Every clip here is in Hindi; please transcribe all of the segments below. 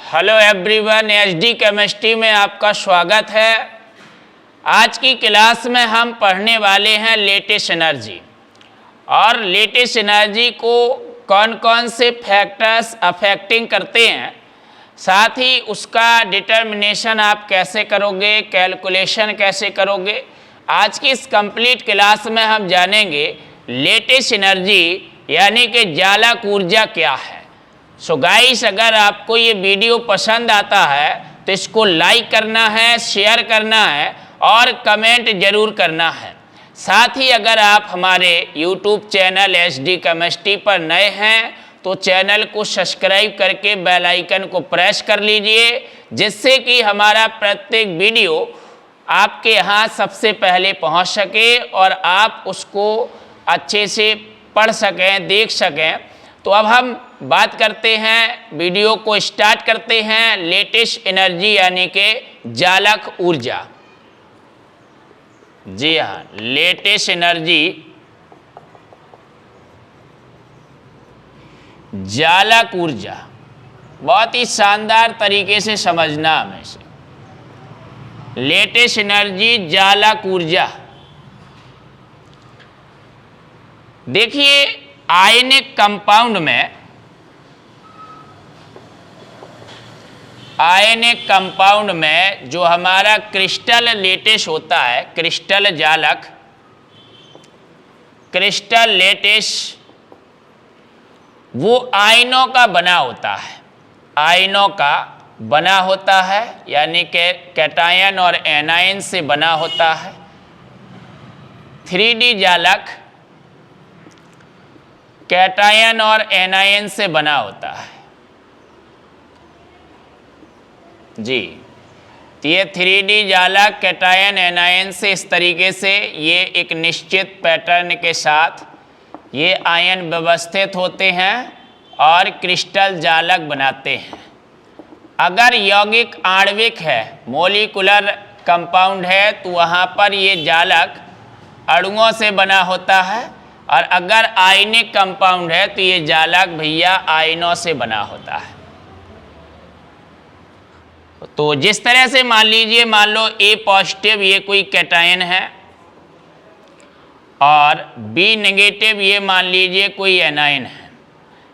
हेलो एवरीवन, एचडी केमिस्ट्री में आपका स्वागत है। आज की क्लास में हम पढ़ने वाले हैं लेटेस्ट एनर्जी और लेटेस्ट एनर्जी को कौन कौन से फैक्टर्स अफेक्टिंग करते हैं, साथ ही उसका डिटर्मिनेशन आप कैसे करोगे, कैलकुलेशन कैसे करोगे। आज की इस कंप्लीट क्लास में हम जानेंगे लेटेस्ट एनर्जी यानी कि जालक ऊर्जा क्या है। सो गाइस, अगर आपको ये वीडियो पसंद आता है तो इसको लाइक करना है, शेयर करना है और कमेंट ज़रूर करना है। साथ ही अगर आप हमारे यूट्यूब चैनल एचडी केमिस्ट्री पर नए हैं तो चैनल को सब्सक्राइब करके बेल आइकन को प्रेस कर लीजिए, जिससे कि हमारा प्रत्येक वीडियो आपके यहाँ सबसे पहले पहुँच सके और आप उसको अच्छे से पढ़ सकें, देख सकें। तो अब हम बात करते हैं, वीडियो को स्टार्ट करते हैं लेटेस्ट एनर्जी यानी कि जालक ऊर्जा। जी हाँ, लेटेस्ट एनर्जी जालक ऊर्जा बहुत ही शानदार तरीके से समझना हमें से। लेटेस्ट एनर्जी जालक ऊर्जा, देखिए आयनिक कंपाउंड में जो हमारा क्रिस्टल लेटिस होता है, क्रिस्टल जालक, क्रिस्टल लेटिस, वो आयनों का बना होता है। आयनों का बना होता है यानी कि कैटायन और एनायन से बना होता है। 3D जालक कैटायन और एनायन से बना होता है। जी, तो ये 3D जालक कैटायन एनायन से इस तरीके से ये एक निश्चित पैटर्न के साथ ये आयन व्यवस्थित होते हैं और क्रिस्टल जालक बनाते हैं। अगर यौगिक आणविक है, मॉलिक्यूलर कंपाउंड है, तो वहाँ पर ये जालक अणुओं से बना होता है, और अगर आयनिक कंपाउंड है तो ये जालक भैया आयनों से बना होता है। तो जिस तरह से मान लीजिए, मान लो A पॉजिटिव ये कोई कैटायन है और B नेगेटिव ये मान लीजिए कोई एनायन है।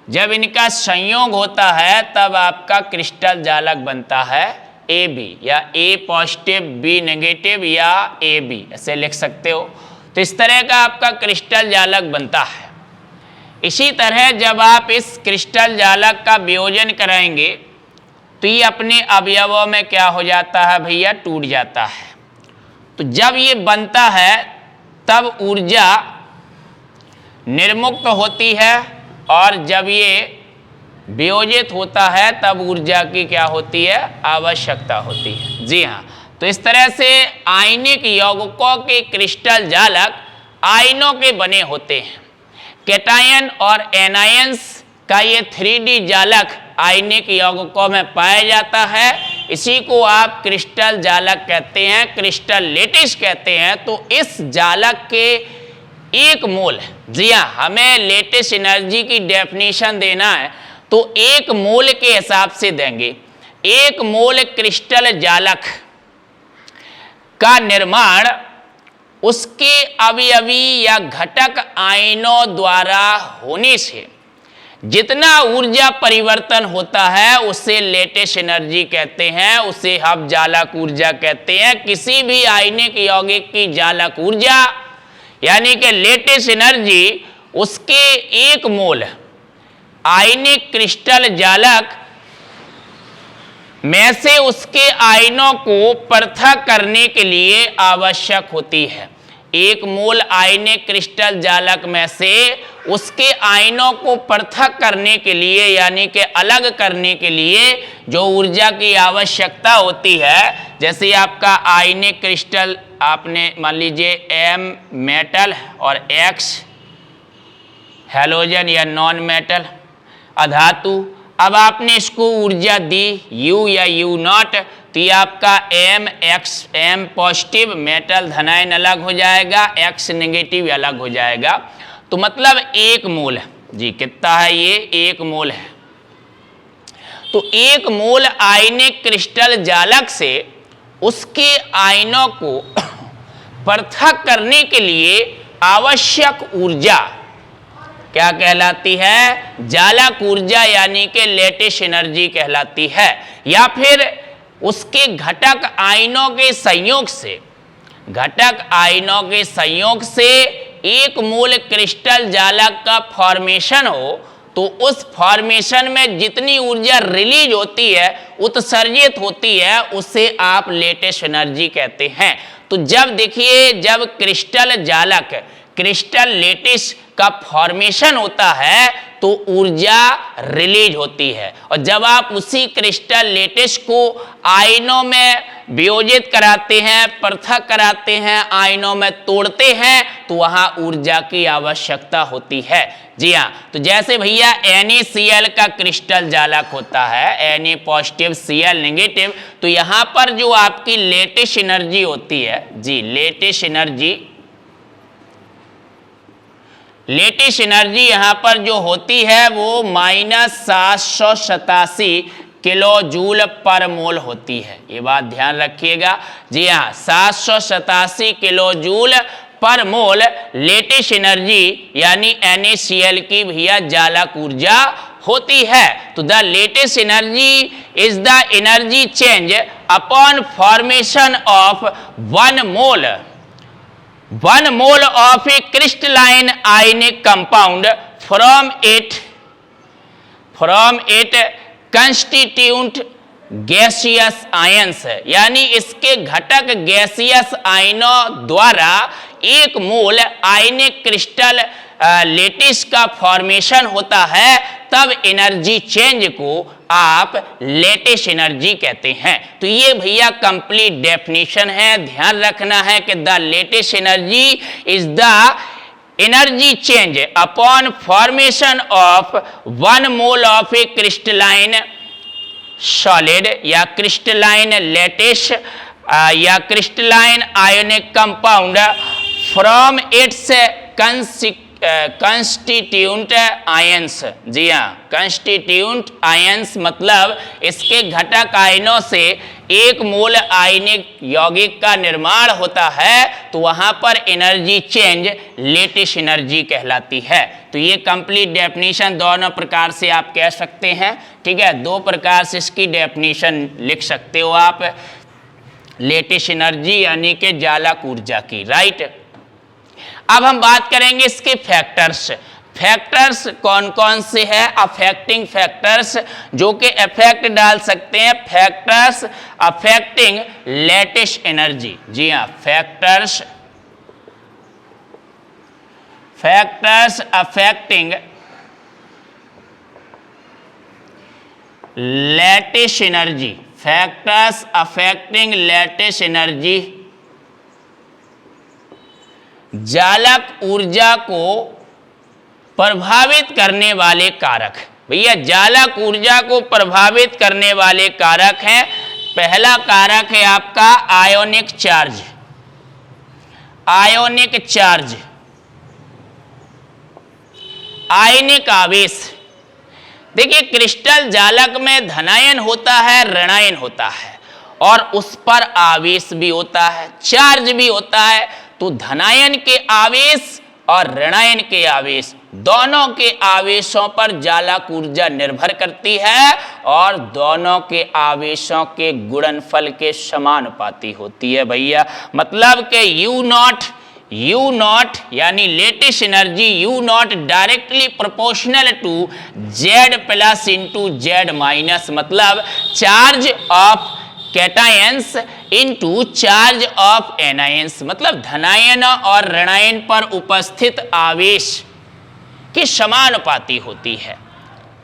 जब इनका संयोग होता है तब आपका क्रिस्टल जालक बनता है AB, या A पॉजिटिव B नेगेटिव या AB, ऐसे लिख सकते हो। तो इस तरह का आपका क्रिस्टल जालक बनता है। इसी तरह जब आप इस क्रिस्टल जालक का वियोजन कराएंगे तो ये अपने अवयवों में क्या हो जाता है भैया, टूट जाता है। तो जब ये बनता है तब ऊर्जा निर्मुक्त होती है, और जब ये वियोजित होता है तब ऊर्जा की क्या होती है, आवश्यकता होती है। जी हाँ, तो इस तरह से आयनिक यौगिकों के क्रिस्टल जालक आयनों के बने होते हैं। कैटायन और एनायंस का ये 3D जालक आयनिक यौगिकों में पाया जाता है। इसी को आप क्रिस्टल जालक कहते हैं, क्रिस्टल लेटिस कहते हैं। तो इस जालक के एक मोल, जी हाँ, हमें लेटेस्ट एनर्जी की डेफिनेशन देना है तो एक मोल के हिसाब से देंगे। एक मोल क्रिस्टल जालक का निर्माण उसके अवयवी या घटक आयनों द्वारा होने से जितना ऊर्जा परिवर्तन होता है उसे लेटेस्ट एनर्जी कहते हैं, उसे हम जालक ऊर्जा कहते हैं। किसी भी आयनिक यौगिक की जालक ऊर्जा यानी कि लेटेस्ट एनर्जी उसके एक मोल आयनिक क्रिस्टल जालक में से उसके आयनों को पृथक करने के लिए आवश्यक होती है। एक मोल आयनिक क्रिस्टल जालक में से उसके आयनों को पृथक करने के लिए यानी कि अलग करने के लिए जो ऊर्जा की आवश्यकता होती है, जैसे आपका आयनिक क्रिस्टल आपने मान लीजिए M मेटल और X हैलोजन या नॉन मेटल अधातु, अब आपने इसको ऊर्जा दी U या U नॉट, तो ये आपका M पॉजिटिव मेटल धनायन अलग हो जाएगा, X नेगेटिव अलग हो जाएगा। तो मतलब एक मोल है जी, कितना है ये, एक मोल है। तो एक मोल आयनिक क्रिस्टल जालक से उसके आयनों को पृथक करने के लिए आवश्यक ऊर्जा क्या कहलाती है? जालक ऊर्जा यानी कि लेटिस एनर्जी कहलाती है। या फिर उसके घटक आयनों के संयोग से एक मोल क्रिस्टल जालक का फॉर्मेशन हो, तो उस फॉर्मेशन में जितनी ऊर्जा रिलीज होती है, उत्सर्जित होती है, उसे आप लेटिस एनर्जी कहते हैं। तो जब देखिए, जब क्रिस्टल लेटिस का फॉर्मेशन होता है तो ऊर्जा रिलीज होती है, और जब आप उसी क्रिस्टल लेटिस को आयनों में वियोजित कराते हैं, पृथक कराते हैं, आयनों में तोड़ते हैं, तो वहां ऊर्जा की आवश्यकता होती है। जी हाँ, तो जैसे भैया NaCl का क्रिस्टल जालक होता है, Na पॉजिटिव Cl नेगेटिव, तो यहां पर जो आपकी लेटिस एनर्जी होती है, जी लेटिस एनर्जी यहां पर जो होती है वो -787 किलो जूल पर मोल होती है। ये बात ध्यान रखिएगा। जी हाँ, 787 किलो जूल पर मोल लेटिस एनर्जी यानी NaCl की भैया जालक ऊर्जा होती है। तो the lattice energy is the energy change upon formation of 1 mole of a crystalline ionic compound from it constituent gaseous ions, यानी इसके घटक गैसियस आयनों द्वारा एक मोल आयनिक क्रिस्टल लेटिस का फॉर्मेशन होता है, तब एनर्जी चेंज को आप लेटिस एनर्जी कहते हैं। तो ये भैया कंप्लीट डेफिनेशन है, ध्यान रखना है कि the lattice energy is the energy change upon formation of 1 mole of a crystalline solid या क्रिस्टलाइन लेटिस या crystalline ionic compound from its constituent ions. जी हाँ, कंस्टिट्यूएंट आयंस मतलब इसके घटक आयनों से एक मोल आयनिक यौगिक का निर्माण होता है, तो वहां पर एनर्जी चेंज लेटिस एनर्जी कहलाती है। तो ये कंप्लीट डेफिनेशन दोनों प्रकार से आप कह सकते हैं, ठीक है। दो प्रकार से इसकी डेफिनेशन लिख सकते हो आप, लेटिस एनर्जी यानी कि जालक ऊर्जा की, राइट। अब हम बात करेंगे इसके फैक्टर्स कौन कौन से हैं, अफेक्टिंग फैक्टर्स जो कि इफेक्ट डाल सकते हैं, फैक्टर्स अफेक्टिंग लेटिस एनर्जी। जी हाँ, factors affecting lattice energy, factors affecting lattice energy, जालक ऊर्जा को प्रभावित करने वाले कारक। भैया जालक ऊर्जा को प्रभावित करने वाले कारक हैं, पहला कारक है आपका आयोनिक चार्ज। आयोनिक चार्ज, आयनिक आवेश। देखिए क्रिस्टल जालक में धनायन होता है, ऋणायन होता है, और उस पर आवेश भी होता है, चार्ज भी होता है। तो धनायन के आवेश और ऋणायन के आवेश, दोनों के आवेशों पर जालक ऊर्जा निर्भर करती है, और दोनों के आवेशों के गुणनफल के समानुपाती होती है भैया। मतलब कि U नॉट यानी lattice energy U naught directly proportional to Z plus into Z minus, मतलब charge of cations into charge of anions, मतलब धनायन और ऋणायन पर उपस्थित आवेश के समानुपाती होती है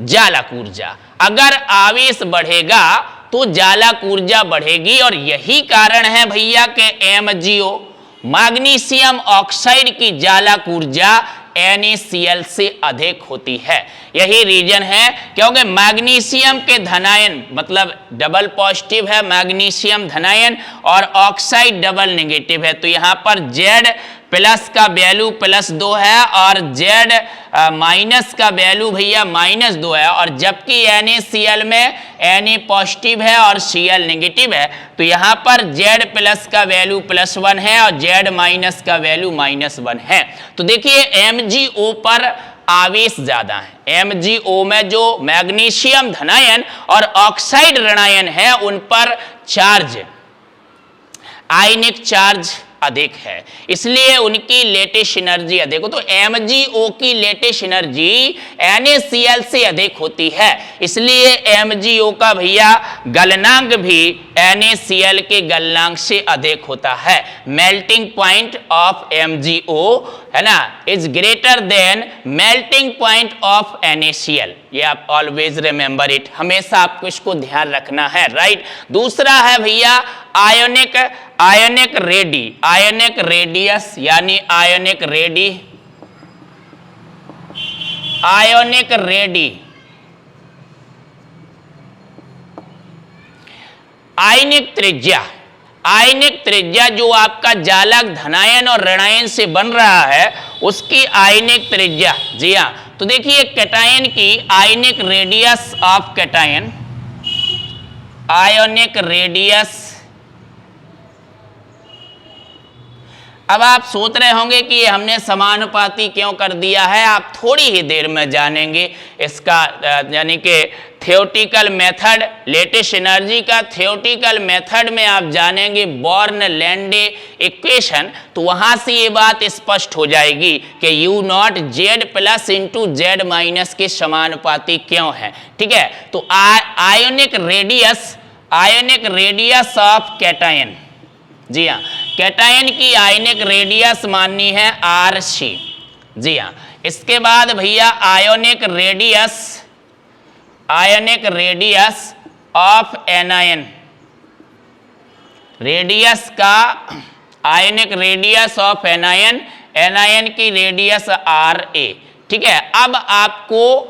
जालक ऊर्जा। अगर आवेश बढ़ेगा तो जालक ऊर्जा बढ़ेगी, और यही कारण है भैया कि MgO मैग्नीशियम ऑक्साइड की जालक ऊर्जा NaCl से अधिक होती है। यही रीजन है, क्योंकि मैग्नीशियम के धनायन मतलब डबल पॉजिटिव है मैग्नीशियम धनायन, और ऑक्साइड डबल नेगेटिव है, तो यहाँ पर Z प्लस का वैल्यू +2 है और Z माइनस का वैल्यू भैया -2 है, और जबकि NaCl में Na पॉजिटिव है और Cl नेगेटिव है, तो यहाँ पर Z प्लस का वैल्यू +1 है और Z माइनस का वैल्यू -1 है। तो देखिए MgO पर आवेश ज्यादा है। MgO में जो मैग्नीशियम धनायन और ऑक्साइड ऋणायन है उन पर चार्ज, आयनिक चार्ज अधिक है, इसलिए उनकी लेटेस्ट एनर्जी अधिक हो। तो MgO की लेटेस्ट एनर्जी NaCl से अधिक होती है, इसलिए MgO का भैया गलनांक भी NaCl के गलनांक से अधिक होता है। मेल्टिंग पॉइंट ऑफ MgO है ना is greater than melting point of NaCl। ये आप ऑलवेज रिमेंबर इट, हमेशा आपको इसको ध्यान रखना है, राइट। दूसरा है भैया आयोनिक रेडियस यानी आयोनिक रेडी। आयनिक त्रिज्या जो आपका जालक धनायन और ऋणायन से बन रहा है उसकी आयनिक त्रिज्या। जी हाँ, तो देखिए कैटायन की ionic radius of cation, ionic radius. अब आप सोच रहे होंगे कि हमने समानुपाती क्यों कर दिया है, आप थोड़ी ही देर में जानेंगे इसका यानी कि थियोटिकल मेथड, लेटेस्ट एनर्जी का थियोटिकल मेथड में आप जानेंगे बॉर्न लैंडे इक्वेशन, तो वहां से ये बात स्पष्ट हो जाएगी कि U0 Z plus into Z minus के समानुपाती क्यों है। ठीक है, तो आयोनिक रेडियस ऑफ कैटायन। जी हाँ, कैटायन की आयनिक रेडियस माननी है RC। जी हाँ, इसके बाद भैया ionic radius of anion, radius का आयोनिक रेडियस ऑफ एनायन की रेडियस RA। ठीक है, अब आपको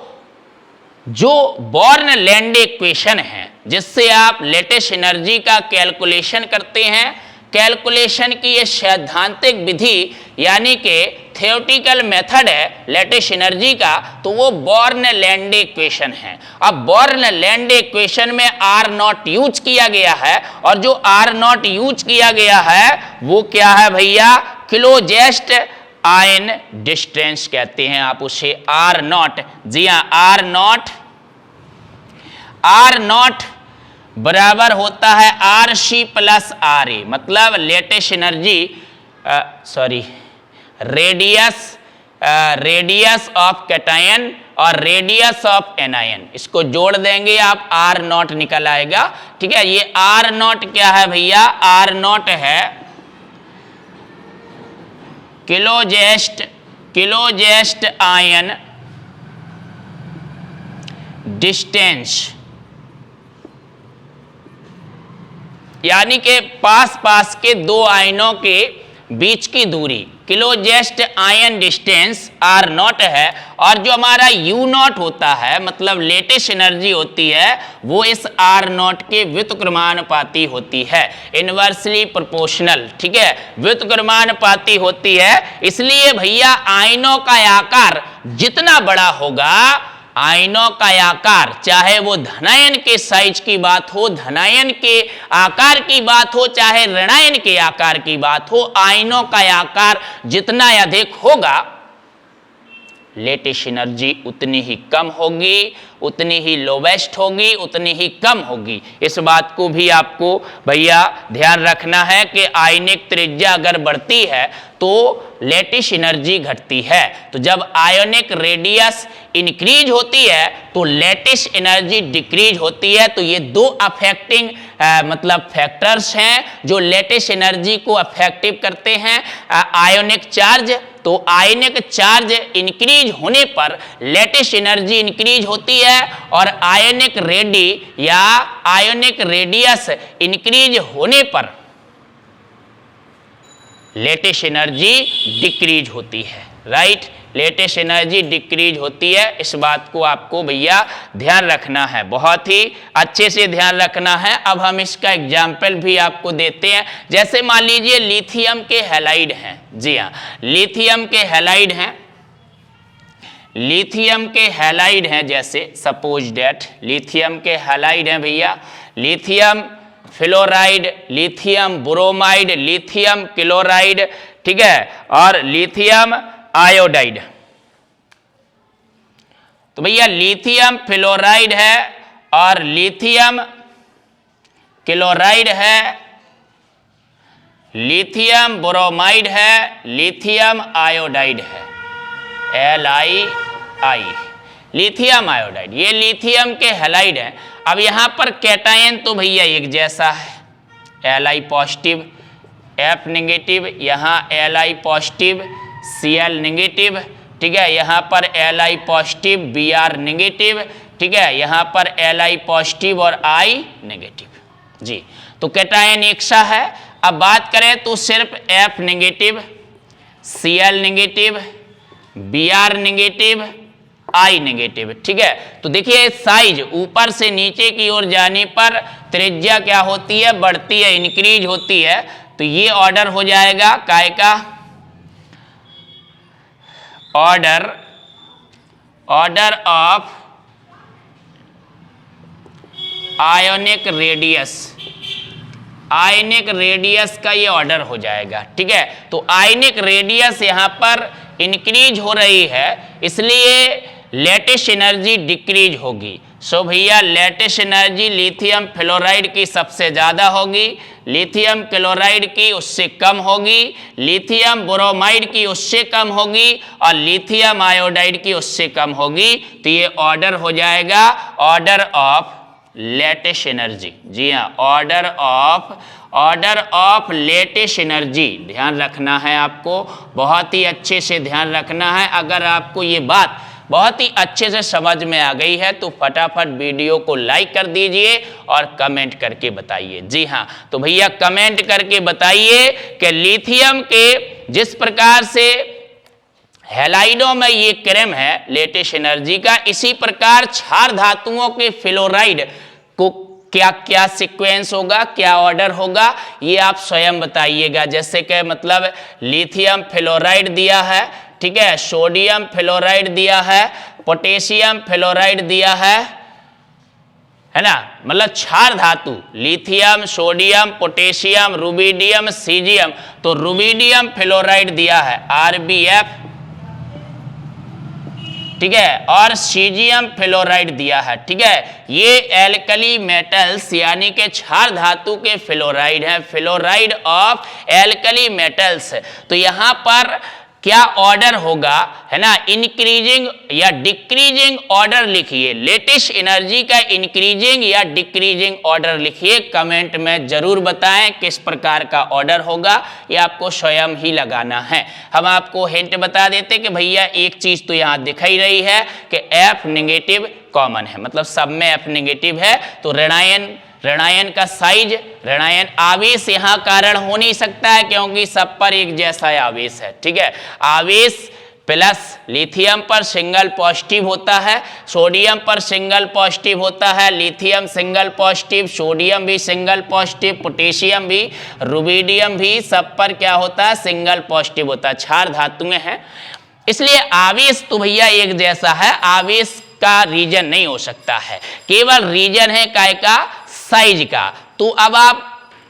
जो बॉर्न लैंडे इक्वेशन है जिससे आप लेटेस्ट एनर्जी का कैलकुलेशन करते हैं, कैलकुलेशन की ये सैद्धांतिक विधि यानी कि थियोटिकल मेथड है लेटेस्ट एनर्जी का, तो वो बॉर्न लैंडे इक्वेशन है। अब बॉर्न लैंडे इक्वेशन में R0 यूज किया गया है, और जो R0 यूज किया गया है वो क्या है भैया, क्लोजेस्ट आयन डिस्टेंस कहते हैं आप उसे R0। जी हाँ, R0 बराबर होता है RC प्लस RA, मतलब latest energy radius of cation और रेडियस ऑफ एनायन, इसको जोड़ देंगे आप R0 निकल आएगा। ठीक है, ये R0 क्या है भैया, R0 है क्लोजेस्ट आयन डिस्टेंस, यानी कि पास के दो आयनों के बीच की दूरी। क्लोजेस्ट आयन डिस्टेंस R0 है, और जो हमारा U0 होता है मतलब लेटेस्ट एनर्जी होती है वो इस R0 के व्युत्क्रमानुपाती होती है, इनवर्सली प्रोपोर्शनल। ठीक है, व्युत्क्रमानुपाती होती है, इसलिए भैया आयनों का आकार जितना बड़ा होगा, आयनों का आकार चाहे वो धनायन के साइज की बात हो, धनायन के आकार की बात हो, चाहे ऋणायन के आकार की बात हो, आयनों का आकार जितना अधिक होगा लेटेस्ट एनर्जी उतनी ही कम होगी, उतनी ही लोवेस्ट होगी, उतनी ही कम होगी। इस बात को भी आपको भैया ध्यान रखना है कि आयनिक त्रिज्या अगर बढ़ती है तो लेटेस्ट एनर्जी घटती है। तो जब आयोनिक रेडियस इंक्रीज होती है तो लेटेस्ट एनर्जी डिक्रीज होती है। तो ये दो अफेक्टिंग मतलब फैक्टर्स हैं जो लेटेस्ट एनर्जी को अफेक्टिव करते हैं। आयोनिक चार्ज, तो आयनिक चार्ज इंक्रीज होने पर लेटेस्ट एनर्जी इंक्रीज होती है, और आयनिक रेडियस इंक्रीज होने पर लेटेस्ट एनर्जी डिक्रीज होती है। राइट, लेटेस्ट एनर्जी डिक्रीज होती है। इस बात को आपको भैया ध्यान रखना है, बहुत ही अच्छे से ध्यान रखना है। अब हम इसका एग्जाम्पल भी आपको देते हैं। जैसे मान लीजिए लिथियम के हैलाइड हैं, जी हाँ, लिथियम के हैलाइड हैं, लिथियम के हैलाइड हैं, जैसे सपोज डेट लिथियम के हैलाइड हैं भैया, lithium fluoride, lithium bromide, lithium chloride, ठीक है, और लिथियम आयोडाइड। तो भैया लिथियम फ्लोराइड है और लिथियम क्लोराइड है, लिथियम ब्रोमाइड है, लिथियम आयोडाइड है, LiI, लिथियम आयोडाइड, ये लिथियम के हैलाइड हैं। अब यहां पर कैटायन तो भैया एक जैसा है, Li पॉजिटिव F नेगेटिव, यहाँ Li पॉजिटिव Cl नेगेटिव, ठीक है, यहाँ पर Li पॉजिटिव Br नेगेटिव, ठीक है, यहाँ पर Li पॉजिटिव और I नेगेटिव। जी, तो कैटायन एक सा है। अब बात करें तो सिर्फ F negative, Cl negative, Br negative, I negative, ठीक है। तो देखिए साइज ऊपर से नीचे की ओर जाने पर त्रिज्या क्या होती है, बढ़ती है, इंक्रीज होती है। तो ये ऑर्डर हो जाएगा काय का, order of ionic radius, ionic radius का ये ऑर्डर हो जाएगा, ठीक है। तो आयनिक रेडियस यहां पर इंक्रीज हो रही है, इसलिए लेटेस्ट एनर्जी डिक्रीज होगी। सो भैया लेटेस्ट एनर्जी लिथियम फ्लोराइड की सबसे ज्यादा होगी, लिथियम क्लोराइड की उससे कम होगी, लिथियम ब्रोमाइड की उससे कम होगी और लिथियम आयोडाइड की उससे कम होगी। तो ये ऑर्डर हो जाएगा ऑर्डर ऑफ लेटेस्ट एनर्जी। जी हाँ, ऑर्डर ऑफ लेटेस्ट एनर्जी। ध्यान रखना है आपको, बहुत ही अच्छे से ध्यान रखना है। अगर आपको ये बात बहुत ही अच्छे से समझ में आ गई है तो फटाफट वीडियो को लाइक कर दीजिए और कमेंट करके बताइए। जी हाँ, तो भैया कमेंट करके बताइए कि लिथियम के जिस प्रकार से हैलाइडों में ये क्रम है लेटेस्ट एनर्जी का, इसी प्रकार क्षार धातुओं के फ्लोराइड को क्या क्या सीक्वेंस होगा, क्या ऑर्डर होगा, ये आप स्वयं बताइएगा। जैसे कि मतलब लिथियम फ्लोराइड दिया है, ठीक है, सोडियम फ्लोराइड दिया है, पोटेशियम फ्लोराइड दिया है ना, मतलब क्षार धातु lithium, sodium, potassium, rubidium, caesium. तो रुबिडियम फ्लोराइड दिया है RbF, ठीक है, और सीजियम फ्लोराइड दिया है, ठीक है। ये एल्कली मेटल्स यानी कि क्षार धातु के फ्लोराइड हैं, फ्लोराइड ऑफ एल्कली मेटल्स। तो यहां पर क्या ऑर्डर होगा, है ना, इंक्रीजिंग या डिक्रीजिंग ऑर्डर लिखिए। लेटेस्ट एनर्जी का इंक्रीजिंग या डिक्रीजिंग ऑर्डर लिखिए, कमेंट में जरूर बताएं किस प्रकार का ऑर्डर होगा, ये आपको स्वयं ही लगाना है। हम आपको हिंट बता देते कि भैया एक चीज तो यहाँ दिखाई रही है कि F नेगेटिव कॉमन है, मतलब सब में F नेगेटिव है। तो ऋणायन का साइज, ऋणायन आवेश यहाँ कारण हो नहीं सकता है क्योंकि सब पर एक जैसा आवेश है, ठीक है। आवेश प्लस लिथियम पर सिंगल पॉजिटिव होता है, सोडियम पर सिंगल पॉजिटिव होता है, लिथियम सिंगल पॉजिटिव, सोडियम भी सिंगल पॉजिटिव, पोटेशियम भी, रुबिडियम भी, सब पर क्या होता है, सिंगल पॉजिटिव होता है, क्षार धातुएं हैं। इसलिए आवेश तो भैया एक जैसा है, आवेश का रीजन नहीं हो सकता है, केवल रीजन है काय का, साइज का। तो अब आप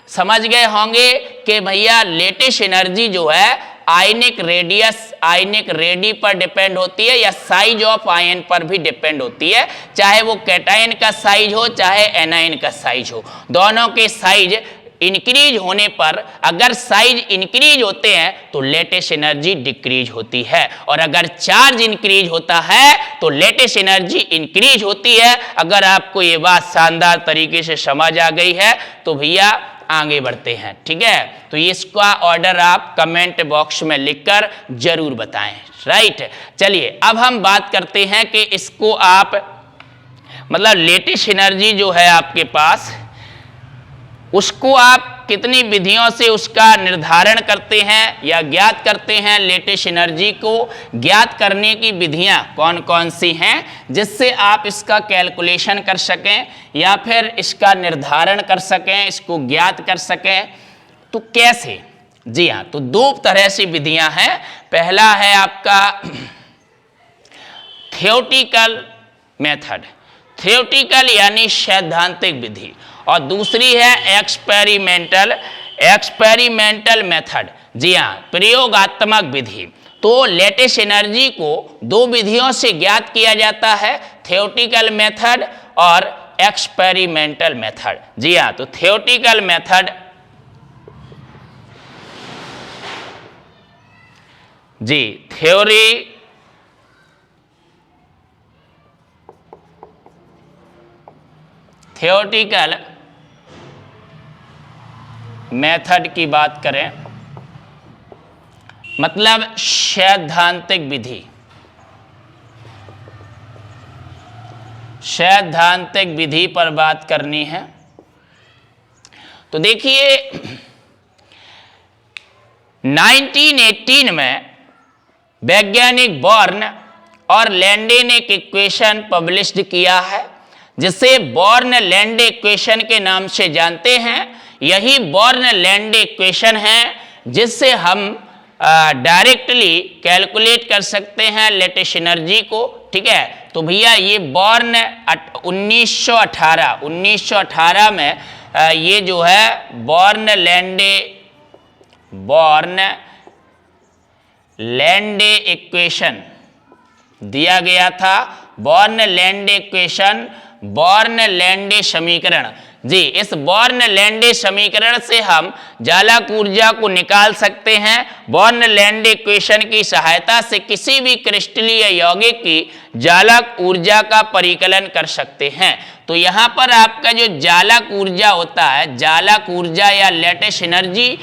समझ गए होंगे कि भैया लेटेस्ट एनर्जी जो है आयनिक रेडियस, आयनिक रेडी पर डिपेंड होती है या साइज ऑफ आयन पर भी डिपेंड होती है, चाहे वो कैटायन का साइज हो चाहे एनायन का साइज हो। दोनों के साइज इंक्रीज होने पर, अगर साइज इंक्रीज होते हैं तो लेटेस्ट एनर्जी डिक्रीज होती है, और अगर चार्ज इंक्रीज होता है तो लेटेस्ट एनर्जी इंक्रीज होती है। अगर आपको ये बात शानदार तरीके से समझ आ गई है तो भैया आगे बढ़ते हैं, ठीक है। तो इसका ऑर्डर आप कमेंट बॉक्स में लिखकर जरूर बताएं, राइट। चलिए अब हम बात करते हैं कि इसको आप मतलब लेटेस्ट एनर्जी जो है आपके पास, उसको आप कितनी विधियों से उसका निर्धारण करते हैं या ज्ञात करते हैं। लेटेस्ट एनर्जी को ज्ञात करने की विधियां कौन कौन सी हैं जिससे आप इसका कैलकुलेशन कर सकें या फिर इसका निर्धारण कर सकें, इसको ज्ञात कर सकें। तो कैसे? जी हाँ, तो दो तरह से विधियां हैं। पहला है आपका थ्योरेटिकल मेथड, थ्योरेटिकल यानी सैद्धांतिक विधि, और दूसरी है एक्सपेरिमेंटल मेथड। जी हाँ, प्रयोगात्मक विधि। तो लेटेस्ट एनर्जी को दो विधियों से ज्ञात किया जाता है, थ्योरेटिकल मेथड और एक्सपेरिमेंटल मेथड। जी हाँ, तो थ्योरेटिकल मेथड, जी थ्योरेटिकल मेथड की बात करें मतलब सैद्धांतिक विधि, सैद्धांतिक विधि पर बात करनी है। तो देखिए 1918 में वैज्ञानिक बॉर्न और लैंडे ने एक इक्वेशन पब्लिश्ड किया है जिसे बॉर्न लैंडे इक्वेशन के नाम से जानते हैं। यही बॉर्न लैंडे इक्वेशन है जिससे हम डायरेक्टली कैलकुलेट कर सकते हैं लेटेस्ट एनर्जी को। ठीक है, तो भैया ये बॉर्न 1918 में ये जो है बॉर्न लैंडे इक्वेशन दिया गया था। Born Landé equation, born Landé समीकरण। जी, इस बॉर्न लैंडे समीकरण से हम जालक ऊर्जा को निकाल सकते हैं। बॉर्न लैंडे इक्वेशन की सहायता से किसी भी क्रिस्टलीय यौगिक की जालक ऊर्जा का परिकलन कर सकते हैं। तो यहाँ पर आपका जो जालक ऊर्जा होता है, जालक ऊर्जा या लेटेस्ट एनर्जी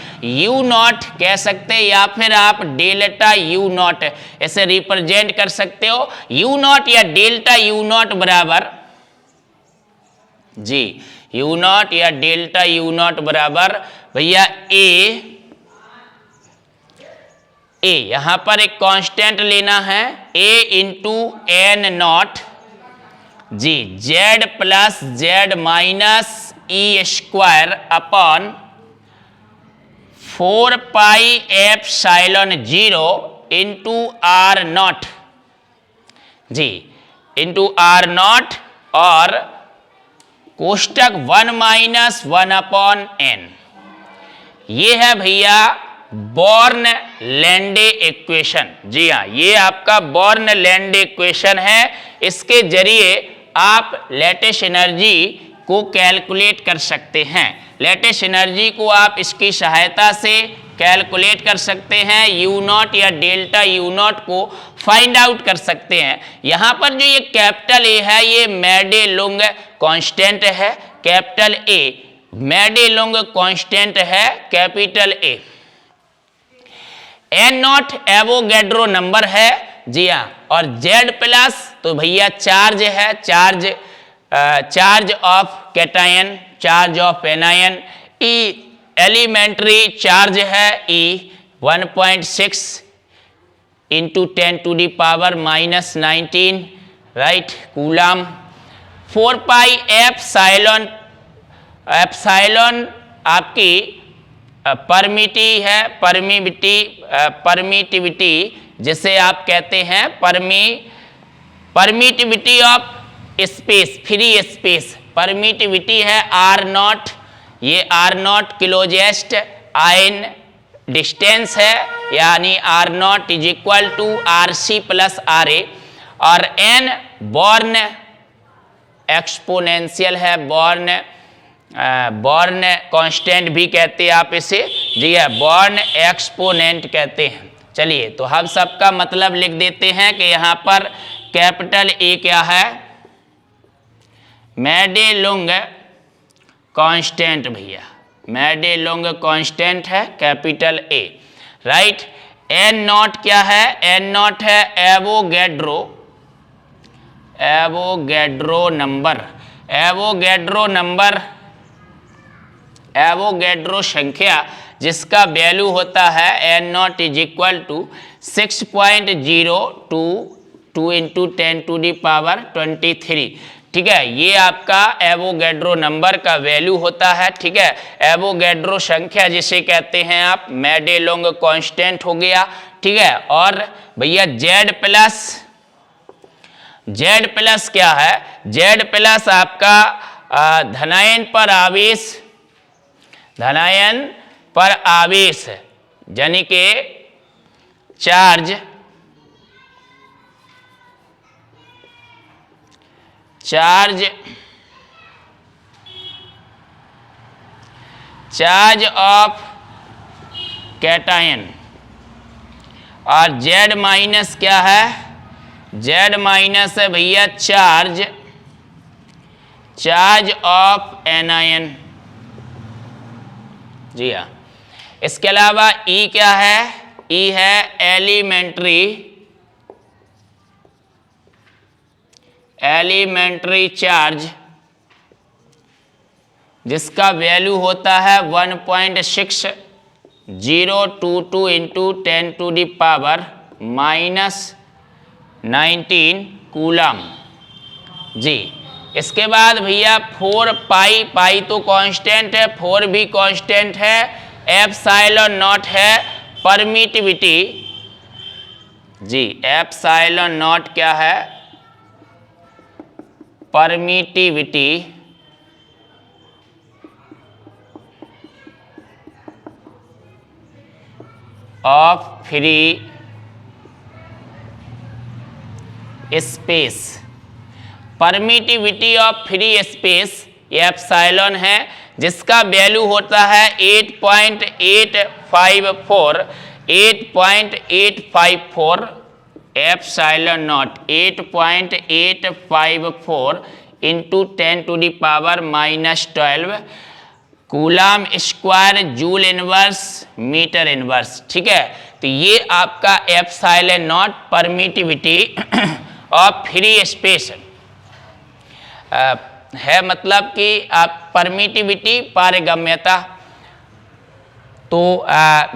U नॉट कह सकते हैं या फिर आप डेल्टा U नॉट ऐसे रिप्रेजेंट कर सकते हो। U नॉट या डेल्टा U नॉट बराबर, जी U नॉट या डेल्टा U नॉट बराबर भैया ए यहां पर एक कांस्टेंट लेना है A into N naught, Z Z plus Z minus E square upon 4 pi epsilon 0 into R naught, Z into R naught और कोष्टक 1 माइनस 1 अपॉन n। ये है भैया बॉर्न लैंडे इक्वेशन। जी हाँ, ये आपका बॉर्न लैंडे इक्वेशन है। इसके जरिए आप लेटेस्ट एनर्जी को कैलकुलेट कर सकते हैं। लेटेस्ट एनर्जी को आप इसकी सहायता से कैलकुलेट कर सकते हैं। U नॉट या डेल्टा U नॉट को फाइंड आउट कर सकते हैं। यहाँ पर जो ये कैपिटल A है ये मेडेलुंग कांस्टेंट है। कैपिटल A मेडेलुंग कांस्टेंट है, capital A। N not Avogadro number है। जी हाँ, और Z प्लस तो भैया चार्ज है, charge of cation, charge of anion. E elementary charge है E 1.6 into 10 to the power minus 19, right, coulomb. 4 pi epsilon आपकी परमिटिविटी जिसे आप कहते हैं permittivity of space, free space permittivity है R नॉट। ये R naught closest ion distance है, यानी R naught is equal to RC plus RA। और N बॉर्न एक्सपोनेंशियल है, बॉर्न कांस्टेंट भी कहते हैं आप इसे। जी है, बॉर्न एक्सपोनेंट कहते हैं। चलिए, तो हम सबका मतलब लिख देते हैं कि यहाँ पर कैपिटल A क्या है, मेडेलुंग कांस्टेंट भैया, मेडेलुंग कांस्टेंट है capital A, right. N naught क्या है, N नॉट है एवोगैड्रो नंबर एवोगैड्रो संख्या जिसका वैल्यू होता है N naught is equal to 6.022 into 10⁻23। ठीक है, ये आपका एवोगैड्रो नंबर का वैल्यू होता है। ठीक है, एवोगैड्रो संख्या जिसे कहते हैं आप मेडेलोंग कांस्टेंट हो गया। ठीक है, और भैया जेड प्लस क्या है? जेड प्लस आपका धनायन पर आवेश यानी कि चार्ज ऑफ कैटायन। और जेड माइनस क्या है? जेड माइनस है भैया चार्ज ऑफ एनायन। जी हाँ, इसके अलावा ई क्या है? ई है एलिमेंट्री चार्ज जिसका वैल्यू होता है 1.6022 इंटू 10⁻⁻⁹ कूलम। जी, इसके बाद भैया 4 पाई तो कांस्टेंट है, 4 भी कांस्टेंट है, एप्सिलॉन नॉट है परमिटिविटी। जी, एप्सिलॉन नॉट क्या है? Permittivity of free space. Permittivity of free space ये एप्सिलॉन है जिसका वैल्यू होता है 8.854 epsilon naught 8.854 into 10⁻⁻12 coulomb square joule inverse metre inverse. ठीक है, तो ये आपका epsilon naught permittivity of free space है, मतलब कि आप परमिटिविटी पारगम्यता। तो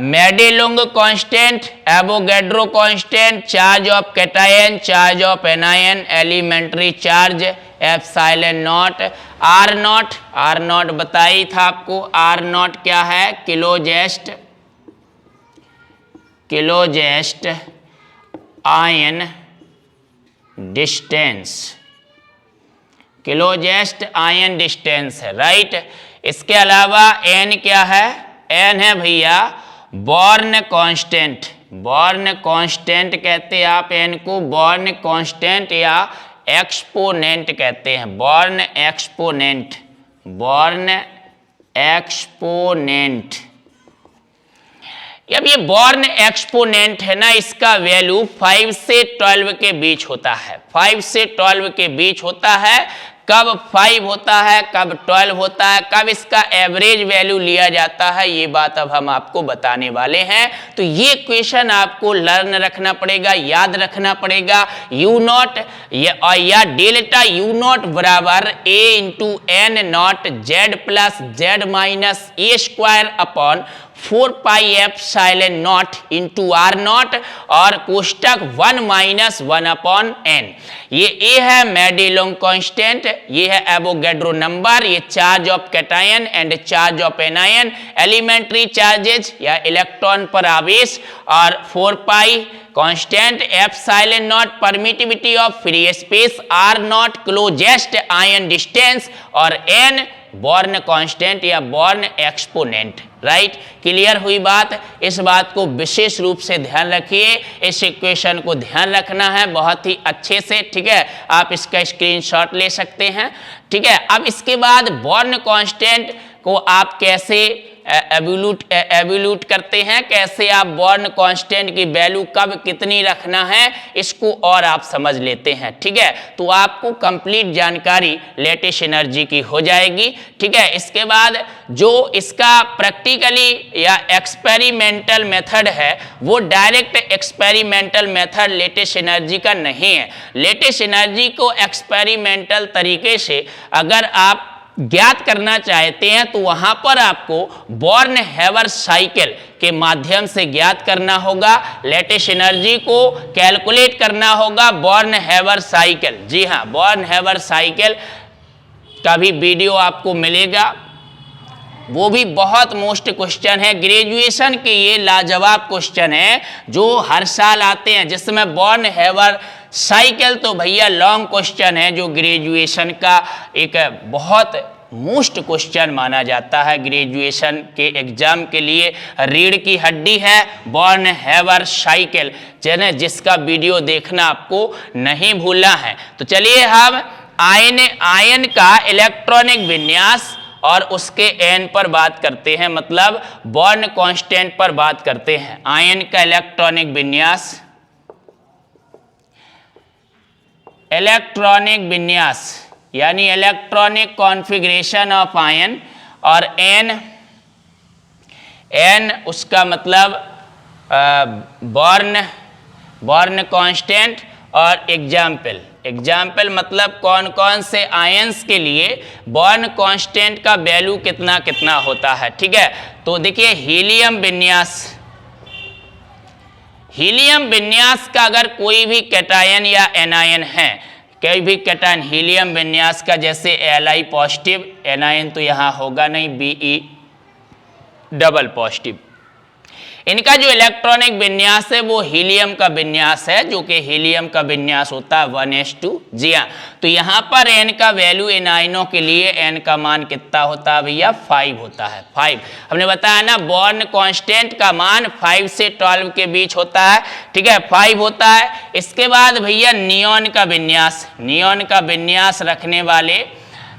Madelung constant, Avogadro constant, charge of cation, charge of anion, elementary charge, epsilon not, are not बताई था आपको। आर नॉट क्या है? किलोजेस्ट आयन डिस्टेंस, किलोजेस्ट आयन डिस्टेंस है, राइट। इसके अलावा एन क्या है? एन है भैया बॉर्न कांस्टेंट। बॉर्न कांस्टेंट कहते हैं आप एन को, बॉर्न कांस्टेंट या एक्सपोनेंट कहते हैं, बॉर्न एक्सपोनेंट। अब ये बॉर्न एक्सपोनेंट है ना, इसका वैल्यू 5 से 12 के बीच होता है। 5 से 12 के बीच होता है। कब 5 होता है, कब 12 होता है, कब इसका एवरेज वैल्यू लिया जाता है, ये बात अब हम आपको बताने वाले हैं। तो ये क्वेश्चन आपको लर्न रखना पड़ेगा, याद रखना पड़ेगा। यू नॉट या डेल्टा यू नॉट बराबर a into N naught Z plus Z minus A square upon 4 pi epsilon naught into R naught और कोष्टक 1 माइनस 1 अपॉन एन। ये ए है मेडेलोंग कांस्टेंट, ये है एवोगैड्रो नंबर, ये charge of cation and charge of anion, elementary charges या इलेक्ट्रॉन पर आवेश, और 4 pi constant, epsilon naught permittivity of free space, R naught closest ion distance, और एन बॉर्न कांस्टेंट या बॉर्न एक्सपोनेंट। राइट, क्लियर हुई बात? इस बात को विशेष रूप से ध्यान रखिए, इस इक्वेशन को ध्यान रखना है बहुत ही अच्छे से। ठीक है, आप इसका स्क्रीनशॉट ले सकते हैं। ठीक है, अब इसके बाद बॉर्न कांस्टेंट को आप कैसे एवोल्यूट करते हैं, कैसे आप बॉर्न कांस्टेंट की वैल्यू कब कितनी रखना है, इसको और आप समझ लेते हैं। ठीक है, तो आपको कंप्लीट जानकारी लेटेस्ट एनर्जी की हो जाएगी। ठीक है, इसके बाद जो इसका प्रैक्टिकली या एक्सपेरिमेंटल मेथड है वो direct experimental method latest energy का नहीं है। लेटेस्ट एनर्जी को एक्सपेरिमेंटल तरीके से अगर आप ज्ञात करना चाहते हैं तो वहां पर आपको बॉर्न हैवर साइकिल के माध्यम से ज्ञात करना होगा। लेटेस्ट एनर्जी को कैलकुलेट करना होगा बॉर्न हैवर साइकिल। जी हाँ, बॉर्न हैवर साइकिल का भी वीडियो आपको मिलेगा, वो भी बहुत मोस्ट क्वेश्चन है। ग्रेजुएशन के ये लाजवाब क्वेश्चन है जो हर साल आते हैं, जिसमें बॉर्न हैवर साइकिल तो भैया लॉन्ग क्वेश्चन है, जो ग्रेजुएशन का एक बहुत मोस्ट क्वेश्चन माना जाता है। ग्रेजुएशन के एग्जाम के लिए रीढ़ की हड्डी है बॉर्न हैवर साइकिल, जिसका वीडियो देखना आपको नहीं भूलना है। तो चलिए हम आयन का इलेक्ट्रॉनिक विन्यास और उसके एन पर बात करते हैं, मतलब बॉर्न कांस्टेंट पर बात करते हैं। आयन का इलेक्ट्रॉनिक विन्यास, यानी इलेक्ट्रॉनिक कॉन्फ़िगरेशन ऑफ आयन, और एन उसका मतलब बॉर्न कांस्टेंट और एग्जाम्पल मतलब कौन कौन से आयंस के लिए बॉर्न कांस्टेंट का वैल्यू कितना कितना होता है। ठीक है, तो देखिए हीलियम विन्यास का अगर कोई भी कैटायन या एनायन है, कोई भी कैटायन हीलियम विन्यास का, जैसे Li पॉजिटिव, एनायन तो यहाँ होगा नहीं, Be डबल पॉजिटिव, इनका जो इलेक्ट्रॉनिक विन्यास है वो हीलियम का विन्यास है, जो कि हीलियम का विन्यास होता है 1s2। जी हाँ, तो यहाँ पर n का वैल्यू इन आयनों के लिए n का मान कितना होता है भैया? 5 होता है। 5 हमने बताया ना, बॉर्न कांस्टेंट का मान 5 से 12 के बीच होता है। ठीक है, 5 होता है। इसके बाद भैया नियॉन का विन्यास रखने वाले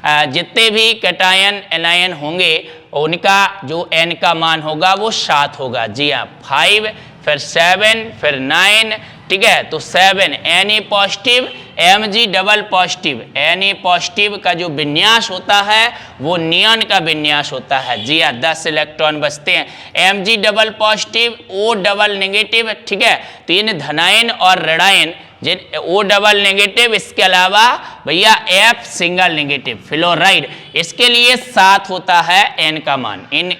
जितने भी कैटायन एनायन होंगे उनका जो n का मान होगा वो 7 होगा। जी हाँ, 5 फिर 7 फिर 9। ठीक है, तो 7 Na positive Mg double positive, Na positive का जो विन्यास होता है वो नियॉन का विन्यास होता है। जी हाँ, 10 इलेक्ट्रॉन बचते हैं। Mg double positive, O double negative. ठीक है, तो इन धनायन और ऋणायन, जिन O डबल नेगेटिव, इसके अलावा भैया F सिंगल नेगेटिव फ्लोराइड, इसके लिए 7 होता है N का मान। इन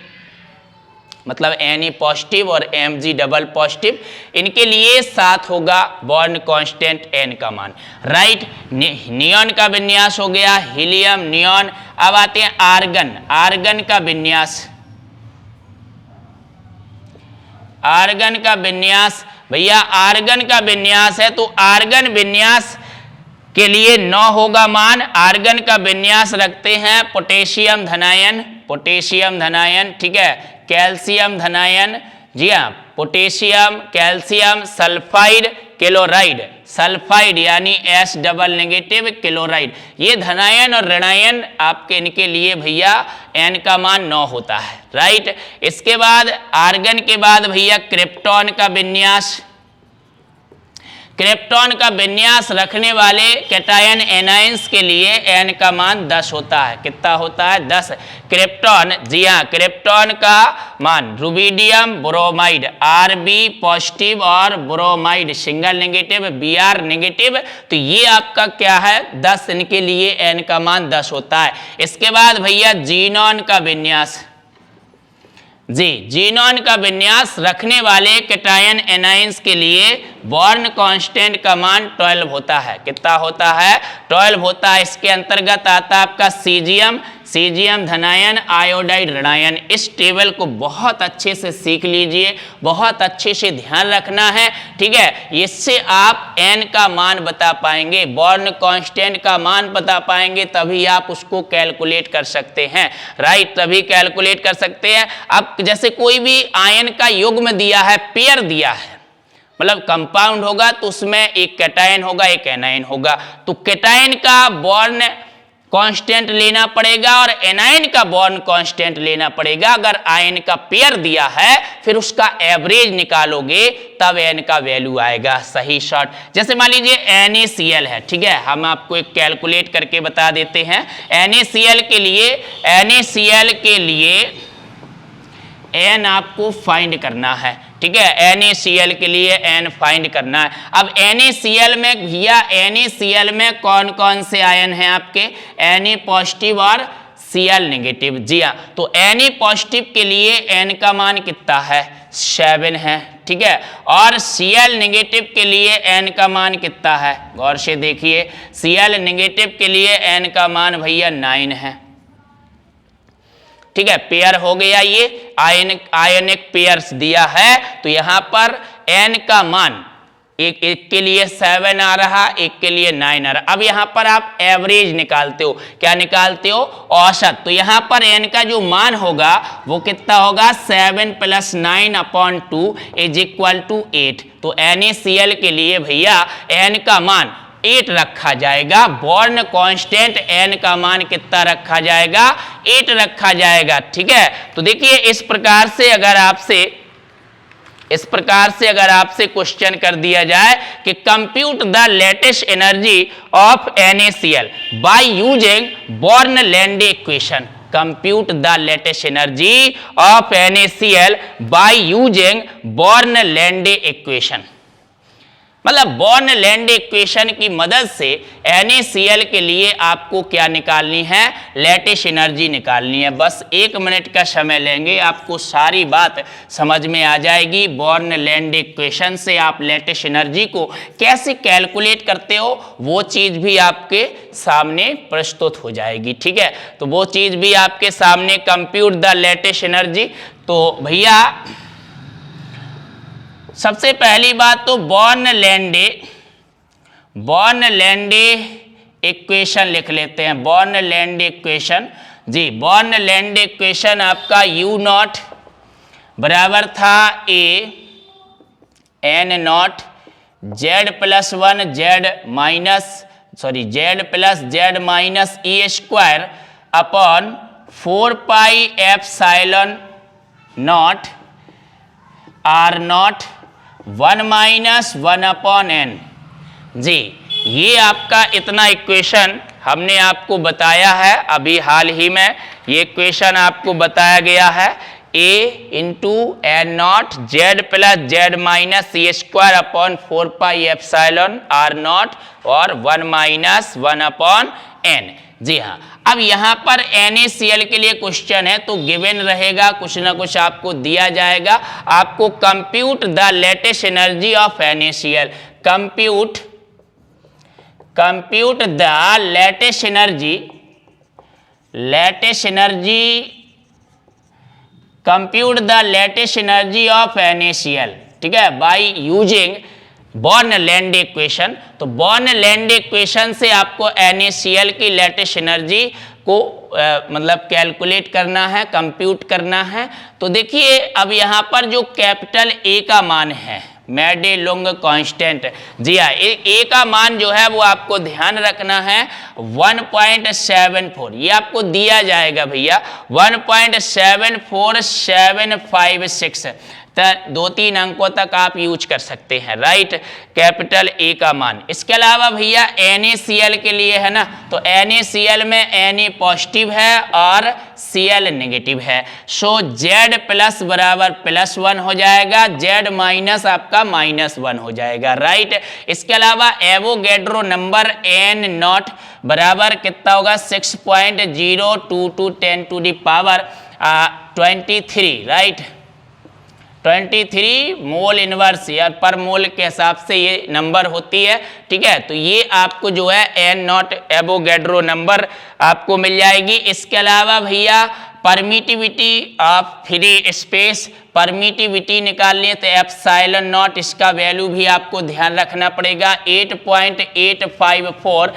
मतलब Na पॉजिटिव और Mg डबल पॉजिटिव, इनके लिए 7 होगा बॉर्न कांस्टेंट N का मान। राइट, नियॉन का विन्यास हो गया, हीलियम, नियॉन। अब आते हैं आर्गन का विन्यास। भैया आर्गन का विन्यास है तो आर्गन विन्यास के लिए 9 होगा मान। आर्गन का विन्यास रखते हैं पोटेशियम धनायन, ठीक है, कैल्शियम धनायन। जी हाँ, पोटेशियम, कैल्शियम, सल्फाइड, क्लोराइड यानी S डबल नेगेटिव क्लोराइड, ये धनायन और ऋणायन आपके, इनके लिए भैया N का मान 9 होता है। राइट, इसके बाद आर्गन के बाद भैया क्रिप्टॉन का विन्यास रखने वाले कैटायन एनायंस के लिए N का मान 10 होता है। कितना होता है? 10। क्रिप्टॉन, जी हाँ, क्रिप्टॉन का मान रुबिडियम, ब्रोमाइड, Rb पॉजिटिव और bromide single negative, Br negative, तो ये आपका क्या है? 10। इनके लिए N का मान 10 होता है। इसके बाद भैया जीनॉन का विन्यास, जीनॉन का विन्यास रखने वाले कैटायन एनायंस के लिए बॉर्न कांस्टेंट का मान 12 होता है। कितना होता है? 12 होता है। इसके अंतर्गत आता है आपका सीजियम धनायन, आयोडाइड ऋणायन। इस टेबल को बहुत अच्छे से सीख लीजिए, बहुत अच्छे से ध्यान रखना है। ठीक है, इससे आप N का मान बता पाएंगे, बॉर्न कांस्टेंट का मान बता पाएंगे, तभी आप उसको कैलकुलेट कर सकते हैं। राइट, तभी कैलकुलेट कर सकते हैं। अब जैसे कोई भी आयन का युग्म दिया है, पेयर दिया है, मतलब कंपाउंड होगा तो उसमें एक कैटायन होगा, एक एनायन होगा, तो कैटायन का बॉर्न कांस्टेंट लेना पड़ेगा और एनायन का बॉर्न कांस्टेंट लेना पड़ेगा। अगर आयन का पेयर दिया है फिर उसका एवरेज निकालोगे तब N का वैल्यू आएगा। सही शॉर्ट, जैसे मान लीजिए NaCl है, ठीक है, हम आपको एक कैलकुलेट करके बता देते हैं। NaCl के लिए N आपको फाइंड करना है। ठीक है, NaCl के लिए N फाइंड करना है। अब NaCl में भैया, NaCl में कौन कौन से आयन हैं आपके? Na पॉजिटिव और Cl नेगेटिव। जी हाँ, तो Na पॉजिटिव के लिए N का मान कितना है 7 है, ठीक है। और Cl नेगेटिव के लिए N का मान कितना है, गौर से देखिए, Cl नेगेटिव के लिए N का मान भैया 9 है, ठीक है। पेयर हो गया, ये आयनिक पेयर्स दिया है, तो यहां पर N का मान एक के लिए 7 आ रहा, एक के लिए 9 आ रहा। अब यहां पर आप एवरेज निकालते हो, क्या निकालते हो, औसत। तो यहां पर N का जो मान होगा वो कितना होगा 7 + 9/2 = 8। तो NaCl के लिए भैया N का मान 8 रखा जाएगा। बॉर्न कांस्टेंट N का मान कितना रखा जाएगा, 8 रखा जाएगा, ठीक है। तो देखिए इस प्रकार से अगर आपसे क्वेश्चन कर दिया जाए कि compute the latest energy of NaCl by using born-Landé equation, compute the latest energy of NaCl by using born-Landé equation, मतलब बॉर्न-लैंडे इक्वेशन की मदद से NaCl के लिए आपको क्या निकालनी है, लेटेस्ट एनर्जी निकालनी है। बस 1 मिनट का समय लेंगे, आपको सारी बात समझ में आ जाएगी। बॉर्न-लैंडे इक्वेशन से आप लेटेस्ट एनर्जी को कैसे कैलकुलेट करते हो वो चीज़ भी आपके सामने प्रस्तुत हो जाएगी, ठीक है। तो वो चीज़ भी आपके सामने, कंप्यूट द लेटेस्ट एनर्जी। तो भैया सबसे पहली बात तो बॉर्न-लैंडे इक्वेशन लिख लेते हैं। बॉर्न-लैंडे इक्वेशन, जी बॉर्न-लैंडे इक्वेशन आपका U0 बराबर था AN0 Z + 1 Z + E² upon 4πε0 R0 1 - 1/n। जी ये आपका इतना इक्वेशन हमने आपको बताया है अभी हाल ही में, ये इक्वेशन आपको बताया गया है A × N0 Z + Z - E² upon 4πε R0 और 1 - 1/n। जी हाँ, अब यहाँ पर NaCl के लिए क्वेश्चन है तो गिवन रहेगा, कुछ ना कुछ आपको दिया जाएगा। आपको compute the latest energy of NaCl, compute the latest energy of NaCl, ठीक है, बाय यूजिंग बॉर्न-लैंडे इक्वेशन। तो बॉर्न-लैंडे इक्वेशन से आपको NaCl की लेटेस्ट एनर्जी को मतलब कैलकुलेट करना है, कंप्यूट करना है। तो देखिए अब यहाँ पर जो कैपिटल A का मान है, मेडे-लुंग कांस्टेंट, जी हाँ, A का मान जो है वो आपको ध्यान रखना है 1.74, ये आपको दिया जाएगा भैया 1.74756, तो 2-3 अंकों तक आप यूज कर सकते हैं, राइट, कैपिटल A का मान। इसके अलावा भैया NaCl के लिए है ना, तो NaCl में Na पॉजिटिव है और Cl नेगेटिव है, सो Z प्लस बराबर +1 हो जाएगा, Z माइनस आपका -1 हो जाएगा, राइट। इसके अलावा एवोगैड्रो नंबर N0 बराबर कितना होगा 6.022 × 10⁻23, राइट, 23 मोल इनवर्स या पर मोल के हिसाब से ये नंबर होती है, ठीक है। तो ये आपको जो है N0 एवोगैड्रो नंबर आपको मिल जाएगी। इसके अलावा भैया permittivity of free space, permittivity निकालनी तो ε0, इसका वैल्यू भी आपको ध्यान रखना पड़ेगा 8.854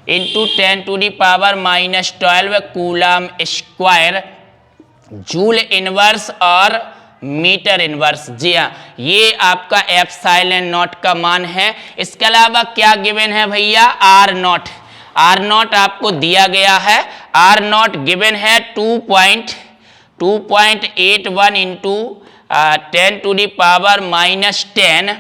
× 10⁻⁻12 कूलम स्क्वायर जूल इनवर्स और मीटर इनवर्स। जी हाँ, ये आपका ε0 का मान है। इसके अलावा क्या गिवन है भैया R0 आपको दिया गया है, R0 गिवन है 2.81 × 10⁻⁻10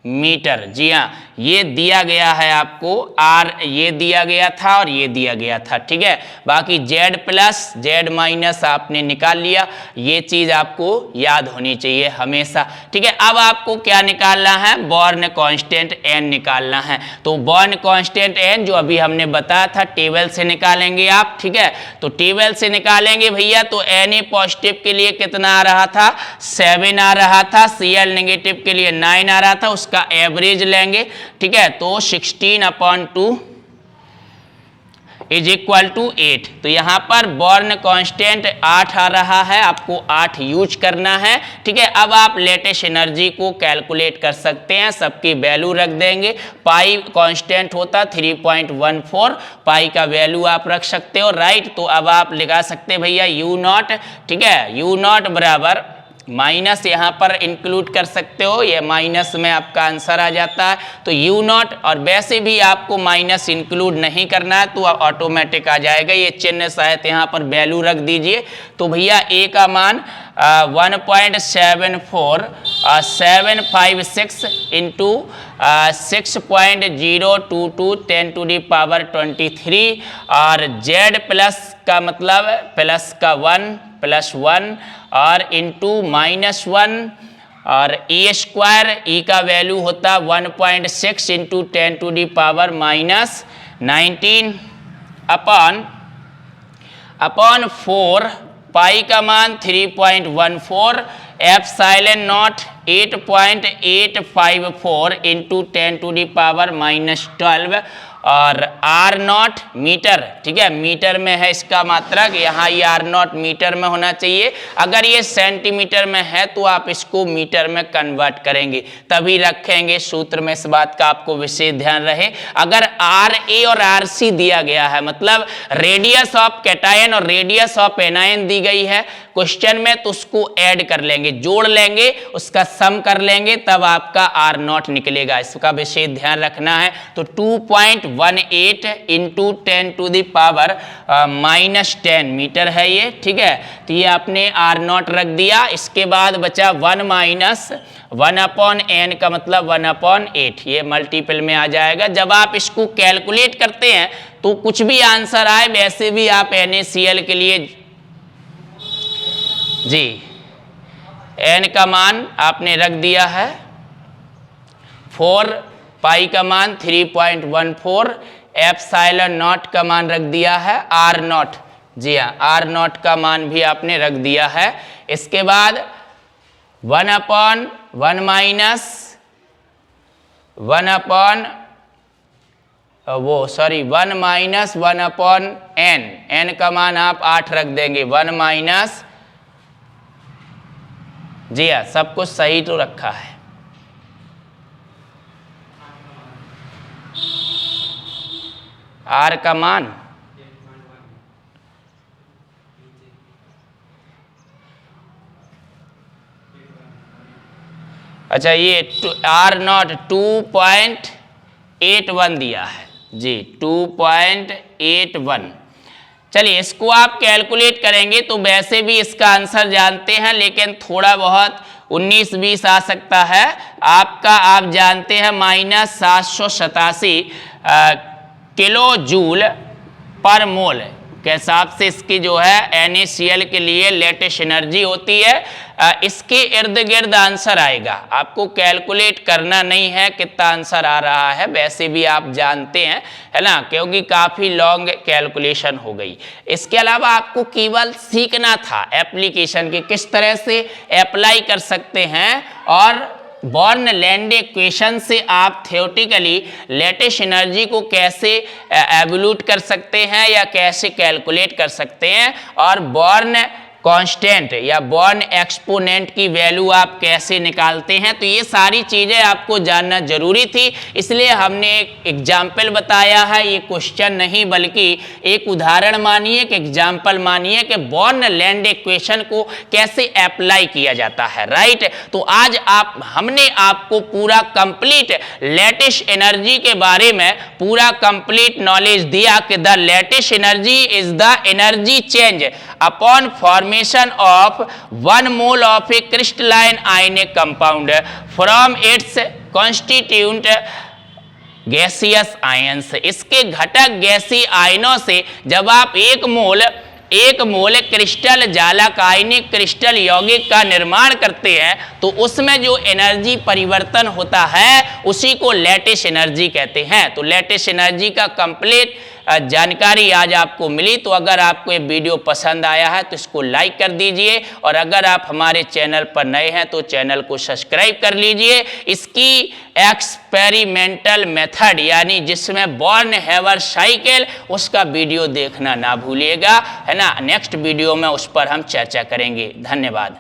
मीटर। जी हाँ, ये दिया गया है आपको R, ये दिया गया था और ये दिया गया था, ठीक है। बाकी Z प्लस Z माइनस आपने निकाल लिया, ये चीज आपको याद होनी चाहिए हमेशा, ठीक है। अब आपको क्या निकालना है, बॉर्न कांस्टेंट n निकालना है। तो बॉर्न कांस्टेंट n जो अभी हमने बताया था टेबल से निकालेंगे आप, ठीक है। तो टेबल से निकालेंगे भैया, तो Na पॉजिटिव के लिए कितना आ रहा था, 7 आ रहा था, Cl नेगेटिव के लिए 9 आ रहा था, उसका एवरेज लेंगे, ठीक है। तो 16/2 इज इक्वल टू 8। तो यहाँ पर बॉर्न कांस्टेंट 8 आ रहा है, आपको 8 यूज करना है, ठीक है। अब आप लेटेस्ट एनर्जी को कैलकुलेट कर सकते हैं, सबकी वैल्यू रख देंगे। पाई कांस्टेंट होता 3.14, पाई का वैल्यू आप रख सकते हो, राइट। तो अब आप लगा सकते हैं भैया U0, ठीक है। U0 बराबर माइनस यहाँ पर इंक्लूड कर सकते हो, ये माइनस में आपका आंसर आ जाता है। तो U0, और वैसे भी आपको माइनस इंक्लूड नहीं करना है तो ऑटोमेटिक आ जाएगा, ये चिन्ह सहित यहाँ पर वैल्यू रख दीजिए। तो भैया A का मान 1.746 इंटू 6.022 10⁻23, और Z प्लस का मतलब प्लस का 1 प्लस 1 और इंटू -1, और E स्क्वायर, E का वैल्यू होता 1.6 इंटू 10⁻19 अपॉन 4, पाई का मान 3.14, एप्सिलॉन नॉट 8.854 इंटू 10⁻12, और R0 मीटर, ठीक है। मीटर में है इसका मात्रक, यहाँ ये R0 मीटर में होना चाहिए। अगर ये सेंटीमीटर में है तो आप इसको मीटर में कन्वर्ट करेंगे, तभी रखेंगे सूत्र में, इस बात का आपको विशेष ध्यान रहे। अगर RA और RC दिया गया है, मतलब रेडियस ऑफ कैटायन और रेडियस ऑफ एनायन दी गई है क्वेश्चन में, तो उसको ऐड कर लेंगे, जोड़ लेंगे, उसका सम कर लेंगे, तब आपका R0 निकलेगा, इसका विशेष ध्यान रखना है। तो 2.18 इंटू 10⁻−10 मीटर है ये, ठीक है। तो ये आपने R0 रख दिया। इसके बाद बचा 1 माइनस 1/n का मतलब 1/8, ये मल्टीपल में आ जाएगा। जब आप इसको कैलकुलेट करते हैं तो कुछ भी आंसर आए, वैसे भी आप NaCl के लिए जी n का मान आपने रख दिया है 4, पाई का मान 3.14, एप्सिलॉन नॉट का मान रख दिया है R0, जी हाँ, R0 का मान भी आपने रख दिया है। इसके बाद 1/1 माइनस 1/n, n का मान आप 8 रख देंगे, 1 माइनस, जी हाँ, सब कुछ सही तो रखा है। R का मान अच्छा, ये R0 2.81 दिया है जी, 2.81। चलिए इसको आप कैलकुलेट करेंगे तो वैसे भी इसका आंसर जानते हैं, लेकिन थोड़ा बहुत 19-20 आ सकता है आपका। आप जानते हैं -787 किलो जूल पर मोल के हिसाब से इसकी जो है NaCl के लिए लेटेस्ट एनर्जी होती है। इसके इर्द गिर्द आंसर आएगा, आपको कैलकुलेट करना नहीं है कितना आंसर आ रहा है, वैसे भी आप जानते हैं, है ना, क्योंकि काफ़ी लॉन्ग कैलकुलेशन हो गई। इसके अलावा आपको केवल सीखना था एप्लीकेशन के किस तरह से अप्लाई कर सकते हैं, और बॉर्न-लैंड इक्वेशन से आप थ्योरेटिकली लेटेस्ट एनर्जी को कैसे एवोल्यूट कर सकते हैं या कैसे कैलकुलेट कर सकते हैं, और बॉर्न कांस्टेंट या बॉर्न एक्सपोनेंट की वैल्यू आप कैसे निकालते हैं। तो ये सारी चीज़ें आपको जानना जरूरी थी, इसलिए हमने एक एग्जाम्पल बताया है। ये क्वेश्चन नहीं बल्कि एक उदाहरण मानिए, एक एग्जाम्पल मानिए कि बॉर्न-लैंड इक्वेशन को कैसे अप्लाई किया जाता है, राइट। तो आज हमने आपको पूरा कंप्लीट लेटेस्ट एनर्जी के बारे में पूरा कंप्लीट नॉलेज दिया कि the latest energy is the energy change upon formation of 1 mole of a crystalline ionic compound from its constituent gaseous ions. इसके घटक गैसीय आयनों से जब आप एक मोल क्रिस्टल जालक आयनिक क्रिस्टल यौगिक का निर्माण करते हैं तो उसमें जो एनर्जी परिवर्तन होता है उसी को लैटिस एनर्जी कहते हैं। तो लैटिस एनर्जी का कंप्लीट जानकारी आज आपको मिली। तो अगर आपको ये वीडियो पसंद आया है तो इसको लाइक कर दीजिए, और अगर आप हमारे चैनल पर नए हैं तो चैनल को सब्सक्राइब कर लीजिए। इसकी एक्सपेरिमेंटल मेथड यानी जिसमें बॉर्न हैवर साइकिल, उसका वीडियो देखना ना भूलिएगा, है ना। नेक्स्ट वीडियो में उस पर हम चर्चा करेंगे। धन्यवाद।